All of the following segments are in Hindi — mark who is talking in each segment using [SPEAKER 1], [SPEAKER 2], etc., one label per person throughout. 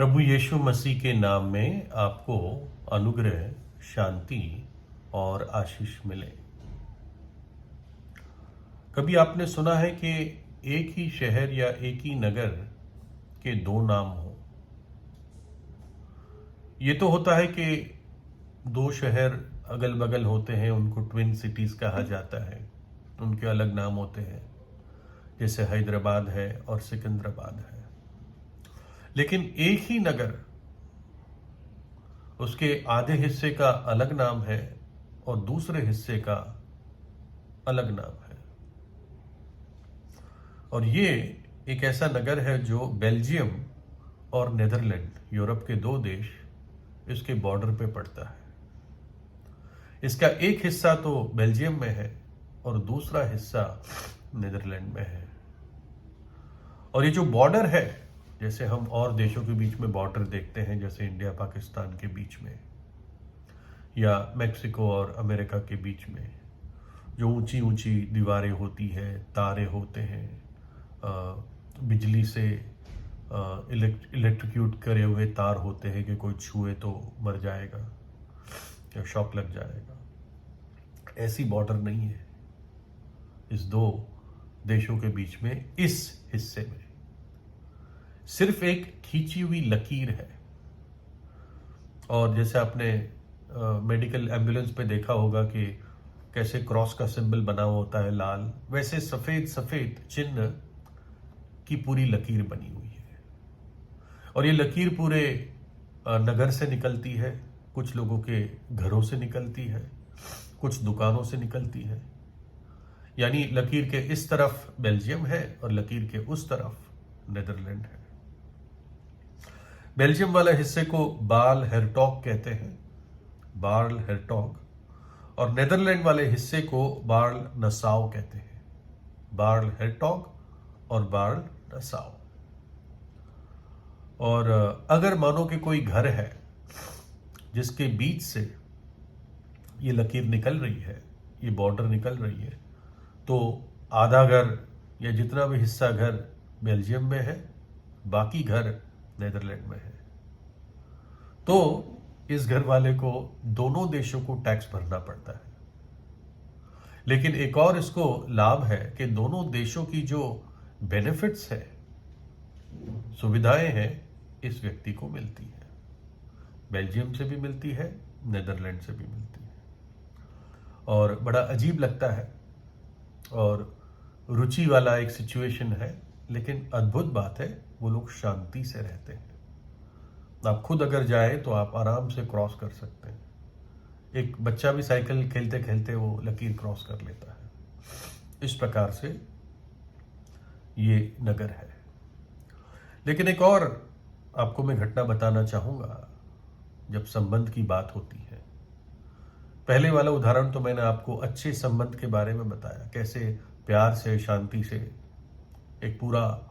[SPEAKER 1] प्रभु यीशु मसीह के नाम में आपको अनुग्रह, शांति और आशीष मिले। कभी आपने सुना है कि एक ही शहर या एक ही नगर के दो नाम हो? ये तो होता है कि दो शहर अगल बगल होते हैं, उनको ट्विन सिटीज कहा जाता है, उनके अलग नाम होते हैं, जैसे हैदराबाद है और सिकंदराबाद है। लेकिन एक ही नगर, उसके आधे हिस्से का अलग नाम है और दूसरे हिस्से का अलग नाम है। और ये एक ऐसा नगर है जो बेल्जियम और नेदरलैंड, यूरोप के दो देश, इसके बॉर्डर पे पड़ता है। इसका एक हिस्सा तो बेल्जियम में है और दूसरा हिस्सा नेदरलैंड में है। और ये जो बॉर्डर है, जैसे हम और देशों के बीच में बॉर्डर देखते हैं, जैसे इंडिया पाकिस्तान के बीच में या मेक्सिको और अमेरिका के बीच में, जो ऊंची ऊंची दीवारें होती हैं, तारे होते हैं, बिजली से इलेक्ट्रिक्यूट करे हुए तार होते हैं कि कोई छुए तो मर जाएगा या शॉक लग जाएगा। ऐसी बॉर्डर नहीं है इस दो देशों के बीच में। इस हिस्से में सिर्फ एक खींची हुई लकीर है। और जैसे आपने मेडिकल एम्बुलेंस पे देखा होगा कि कैसे क्रॉस का सिंबल बना हुआ होता है लाल, वैसे सफेद सफेद चिन्ह की पूरी लकीर बनी हुई है। और ये लकीर पूरे नगर से निकलती है, कुछ लोगों के घरों से निकलती है, कुछ दुकानों से निकलती है। यानी लकीर के इस तरफ बेल्जियम है और लकीर के उस तरफ नेदरलैंड है। बेल्जियम वाले हिस्से को बार्ल हेरटॉग कहते हैं, बार्ल हेरटॉग, और नेदरलैंड वाले हिस्से को बार्ल नसाउ कहते हैं, बार्ल हेरटॉग और बार्ल नसाउ। और अगर मानो कि कोई घर है जिसके बीच से ये लकीर निकल रही है, ये बॉर्डर निकल रही है, तो आधा घर या जितना भी हिस्सा घर बेल्जियम में है, बाकी घर नेदरलैंड में है। तो इस घर वाले को दोनों देशों को टैक्स भरना पड़ता है। लेकिन एक और इसको लाभ है कि दोनों देशों की जो बेनिफिट्स है, सुविधाएं हैं, इस व्यक्ति को मिलती है। बेल्जियम से भी मिलती है, नेदरलैंड से भी मिलती है। और बड़ा अजीब लगता है और रुचि वाला एक सिचुएशन है, लेकिन अद्भुत बात है, वो लोग शांति से रहते हैं। आप खुद अगर जाए तो आप आराम से क्रॉस कर सकते हैं। एक बच्चा भी साइकिल खेलते खेलते वो लकीर क्रॉस कर लेता है। इस प्रकार से ये नगर है। लेकिन एक और आपको मैं घटना बताना चाहूंगा जब संबंध की बात होती है। पहले वाला उदाहरण तो मैंने आपको अच्छे संबंध के बारे में बताया, कैसे प्यार से, शांति से एक पूरा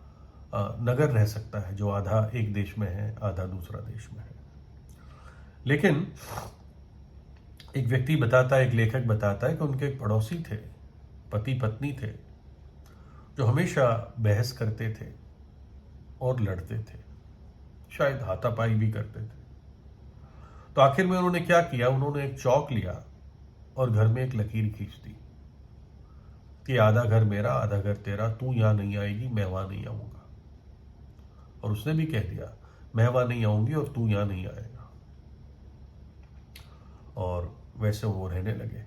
[SPEAKER 1] नगर रह सकता है, जो आधा एक देश में है, आधा दूसरा देश में है। लेकिन एक व्यक्ति बताता है, एक लेखक बताता है कि उनके एक पड़ोसी थे, पति पत्नी थे, जो हमेशा बहस करते थे और लड़ते थे, शायद हाथापाई भी करते थे। तो आखिर में उन्होंने क्या किया, उन्होंने एक चौक लिया और घर में एक लकीर खींच दी कि आधा घर मेरा, आधा घर तेरा, तू यहां नहीं आएगी, मैं वहां नहीं आऊंगा। और उसने भी कह दिया, मैं वहां नहीं आऊंगी और तू यहां नहीं आएगा। और वैसे वो रहने लगे।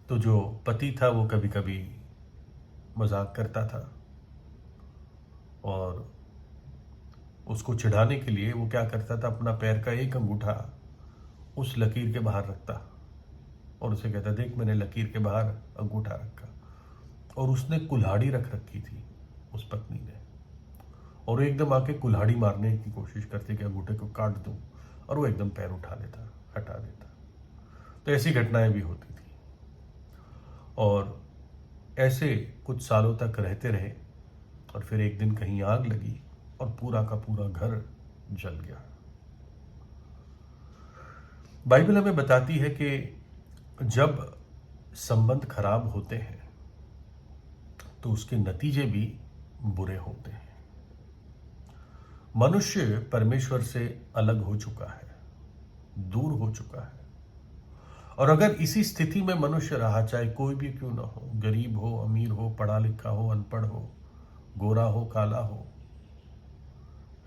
[SPEAKER 1] तो जो पति था वो कभी कभी मजाक करता था और उसको चिढ़ाने के लिए वो क्या करता था, अपना पैर का एक अंगूठा उस लकीर के बाहर रखता और उसे कहता, देख मैंने लकीर के बाहर अंगूठा रखा। और उसने कुल्हाड़ी रख रखी थी उस पत्नी ने, और एकदम आके कुल्हाड़ी मारने की कोशिश करती कि अंगूठे को काट दूं, और वो एकदम पैर उठा लेता, हटा देता। तो ऐसी घटनाएं भी होती थी। और ऐसे कुछ सालों तक रहते रहे और फिर एक दिन कहीं आग लगी और पूरा का पूरा घर जल गया। बाइबल हमें बताती है कि जब संबंध खराब होते हैं तो उसके नतीजे भी बुरे होते हैं। मनुष्य परमेश्वर से अलग हो चुका है, दूर हो चुका है। और अगर इसी स्थिति में मनुष्य रहा, चाहे कोई भी क्यों ना हो, गरीब हो, अमीर हो, पढ़ा लिखा हो, अनपढ़ हो, गोरा हो, काला हो,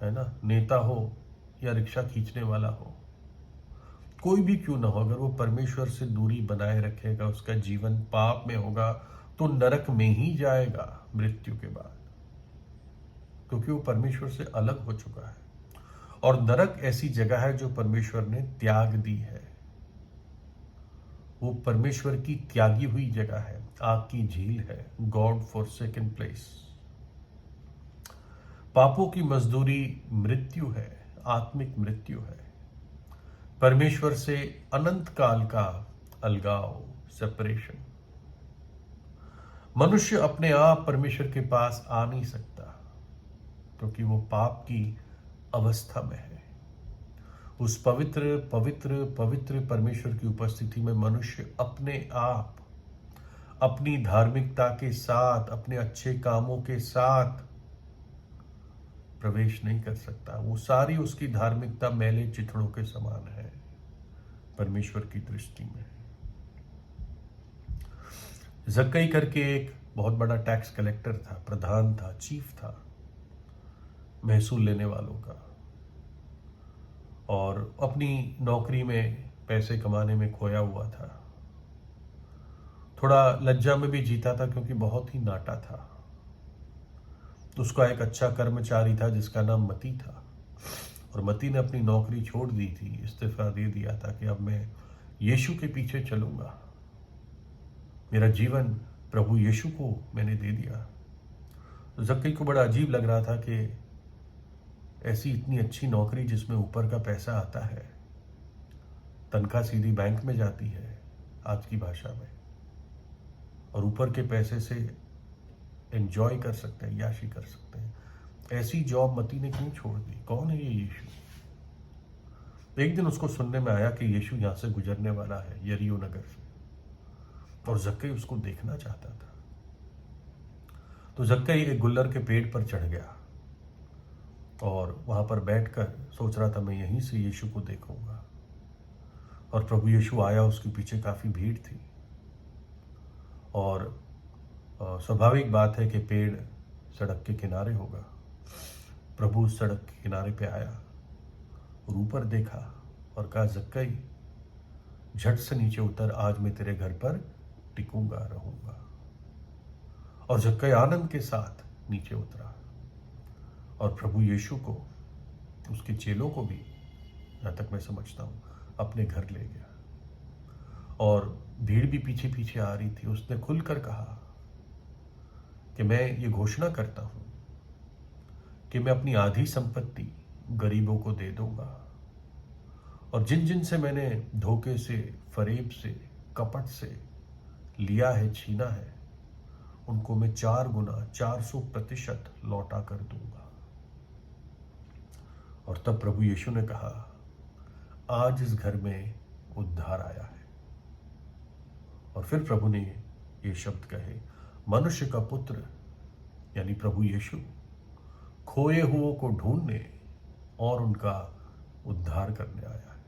[SPEAKER 1] है ना, नेता हो या रिक्शा खींचने वाला हो, कोई भी क्यों ना हो, अगर वो परमेश्वर से दूरी बनाए रखेगा, उसका जीवन पाप में होगा, तो नरक में ही जाएगा मृत्यु के बाद, क्योंकि वो परमेश्वर से अलग हो चुका है। और नरक ऐसी जगह है जो परमेश्वर ने त्याग दी है, वो परमेश्वर की त्यागी हुई जगह है, आग की झील है, गॉड फॉरसेकन प्लेस। पापों की मजदूरी मृत्यु है, आत्मिक मृत्यु है, परमेश्वर से अनंत काल का अलगाव, सेपरेशन। मनुष्य अपने आप परमेश्वर के पास आ नहीं सकता, क्योंकि वो पाप की अवस्था में है। उस पवित्र पवित्र पवित्र परमेश्वर की उपस्थिति में मनुष्य अपने आप, अपनी धार्मिकता के साथ, अपने अच्छे कामों के साथ प्रवेश नहीं कर सकता। वो सारी उसकी धार्मिकता मैले चिथड़ों के समान है परमेश्वर की दृष्टि में। जक्कई करके एक बहुत बड़ा टैक्स कलेक्टर था, प्रधान था, चीफ था महसूल लेने वालों का, और अपनी नौकरी में पैसे कमाने में खोया हुआ था। थोड़ा लज्जा में भी जीता था, क्योंकि बहुत ही नाटा था। उसका एक अच्छा कर्मचारी था जिसका नाम मती था, और मती ने अपनी नौकरी छोड़ दी थी, इस्तीफा दे दिया था कि अब मैं यीशु के पीछे चलूंगा, मेरा जीवन प्रभु यीशु को मैंने दे दिया। तो जक्कई को बड़ा अजीब लग रहा था कि ऐसी इतनी अच्छी नौकरी जिसमें ऊपर का पैसा आता है, तनख्वाह सीधी बैंक में जाती है आज की भाषा में, और ऊपर के पैसे से एंजॉय कर सकते हैं, याशी कर सकते हैं, ऐसी जॉब मती ने क्यों छोड़ दी? कौन है ये यीशु? एक दिन उसको सुनने में आया कि यीशु यहां से गुजरने वाला है, यरीहो नगर से, और जक्कई उसको देखना चाहता था। तो जक्कई एक गुल्लर के पेड़ पर चढ़ गया और वहां पर बैठकर सोच रहा था मैं यहीं से यीशु को देखूंगा। और प्रभु यीशु आया, उसके पीछे काफी भीड़ थी, और स्वाभाविक बात है कि पेड़ सड़क के किनारे होगा। प्रभु उस सड़क के किनारे पे आया और ऊपर देखा और कहा, जक्कई झट से नीचे उतर, आज मैं तेरे घर पर टिकूंगा, रहूंगा। और जक्कई आनंद के साथ नीचे उतरा, और प्रभु यीशु को, उसके चेलों को भी, जहां तक मैं समझता हूं, अपने घर ले गया। और भीड़ भी पीछे पीछे आ रही थी। उसने खुलकर कहा कि मैं ये घोषणा करता हूं कि मैं अपनी आधी संपत्ति गरीबों को दे दूंगा, और जिन जिन से मैंने धोखे से, फरेब से, कपट से लिया है, छीना है, उनको मैं 4 गुना 400% लौटा कर दूंगा। और तब प्रभु यीशु ने कहा, आज इस घर में उद्धार आया है। और फिर प्रभु ने ये शब्द कहे, मनुष्य का पुत्र यानी प्रभु यीशु खोए हुओं को ढूंढने और उनका उद्धार करने आया है,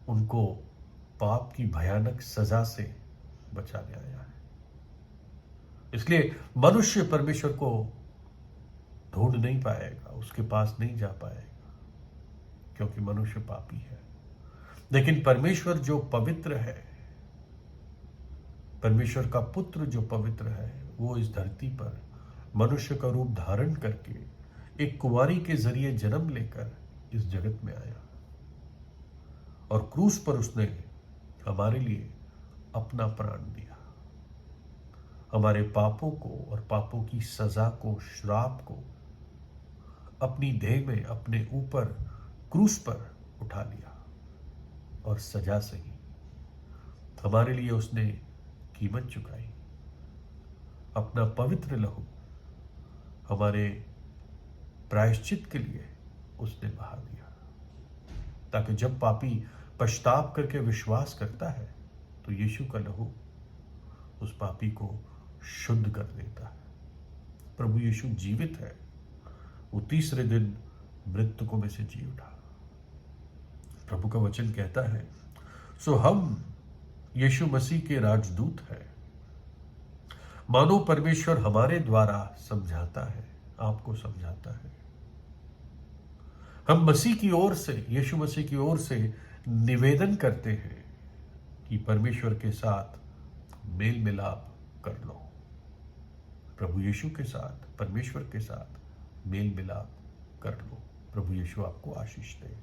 [SPEAKER 1] उनको पाप की भयानक सजा से बचाने आया है। इसलिए मनुष्य परमेश्वर को ढूंढ नहीं पाएगा, उसके पास नहीं जा पाएगा, क्योंकि मनुष्य पापी है। लेकिन परमेश्वर जो पवित्र है, परमेश्वर का पुत्र जो पवित्र है, वो इस धरती पर मनुष्य का रूप धारण करके एक कुंवारी के जरिए जन्म लेकर इस जगत में आया, और क्रूस पर उसने हमारे लिए अपना प्राण दिया, हमारे पापों को और पापों की सजा को, श्राप को अपनी देह में, अपने ऊपर क्रूस पर उठा लिया, और सजा से ही हमारे लिए उसने कीमत चुकाई। अपना पवित्र लहू हमारे प्रायश्चित के लिए उसने बहा दिया, ताकि जब पापी पश्चाताप करके विश्वास करता है, तो यीशु का लहू उस पापी को शुद्ध कर देता है। प्रभु यीशु जीवित है, वो तीसरे दिन मृतकों में से जी उठा। प्रभु का वचन कहता है, सो हम यीशु मसीह के राजदूत हैं। मानो परमेश्वर हमारे द्वारा समझाता है, आपको समझाता है। हम मसीह की ओर से, यीशु मसीह की ओर से निवेदन करते हैं कि परमेश्वर के साथ मेल मिलाप कर लो। प्रभु यीशु के साथ, परमेश्वर के साथ मेल मिलाप कर लो। प्रभु यीशु आपको आशीष दे।